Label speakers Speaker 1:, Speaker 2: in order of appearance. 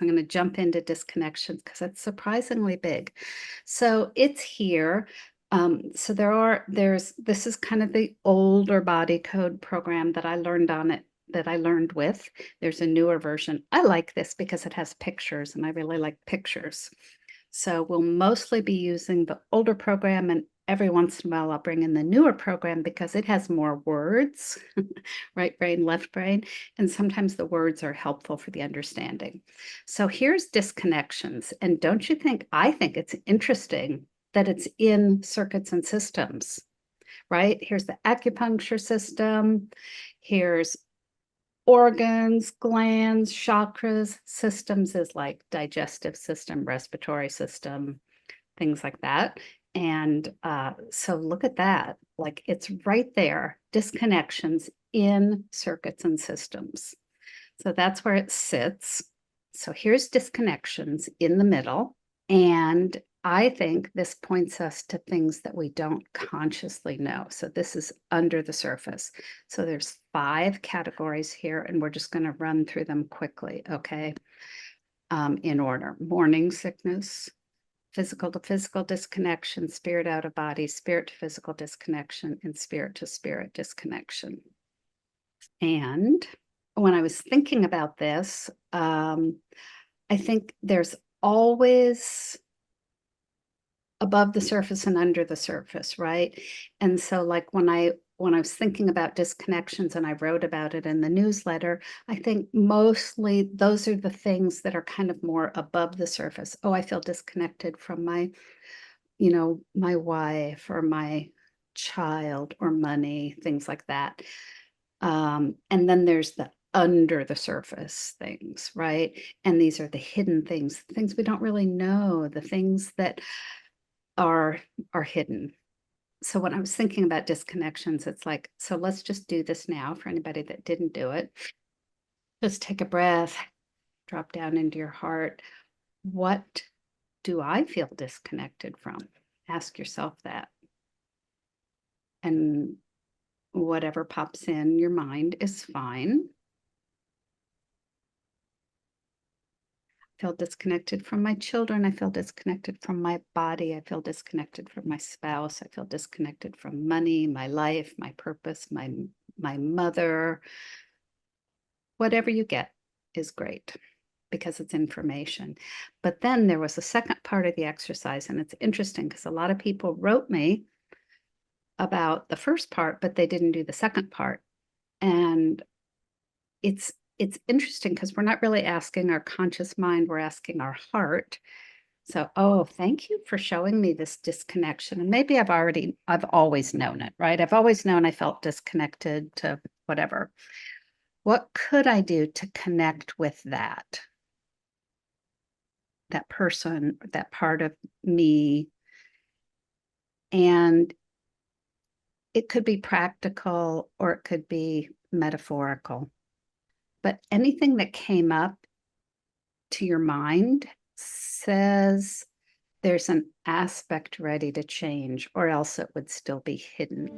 Speaker 1: I'm going to jump into disconnections because it's surprisingly big. So it's here. So this is kind of the older body code program that I learned on it, that I learned with. There's a newer version. I like this because it has pictures and I really like pictures. So we'll mostly be using the older program, and every once in a while I'll bring in the newer program because it has more words, right brain, left brain, and sometimes the words are helpful for the understanding. So here's disconnections. And don't you think, I think it's interesting that it's in circuits and systems, right? Here's the acupuncture system. Here's organs, glands, chakras. Systems is like digestive system, respiratory system, things like that. And so look at that, like it's right there, disconnections in circuits and systems. So that's where it sits. So here's disconnections in the middle. And I think this points us to things that we don't consciously know. So this is under the surface. So there's 5 categories here, and we're just going to run through them quickly, okay? In order: morning sickness, physical to physical disconnection, spirit out of body, spirit to physical disconnection, and spirit to spirit disconnection. And when I was thinking about this, I think there's always above the surface and under the surface, right? And so like when I was thinking about disconnections and I wrote about it in the newsletter, I think mostly those are the things that are kind of more above the surface. Oh, I feel disconnected from my, my wife or my child or money, things like that. And then there's the under the surface things, right? And these are the hidden things we don't really know, the things that are hidden. So when I was thinking about disconnections, it's like, so let's just do this now for anybody that didn't do it. Just take a breath, drop down into your heart. What do I feel disconnected from? Ask yourself that. And whatever pops in your mind is fine. I feel disconnected from my children. I feel disconnected from my body. I feel disconnected from my spouse. I feel disconnected from money, my life, my purpose, my mother. Whatever you get is great because it's information. But then there was a second part of the exercise, and it's interesting because a lot of people wrote me about the first part, but they didn't do the second part. And it's interesting because we're not really asking our conscious mind, we're asking our heart. So, oh, thank you for showing me this disconnection. And maybe I've always known it, right? I've always known I felt disconnected to whatever. What could I do to connect with that person, that part of me? And it could be practical or it could be metaphorical. But anything that came up to your mind says there's an aspect ready to change, or else it would still be hidden.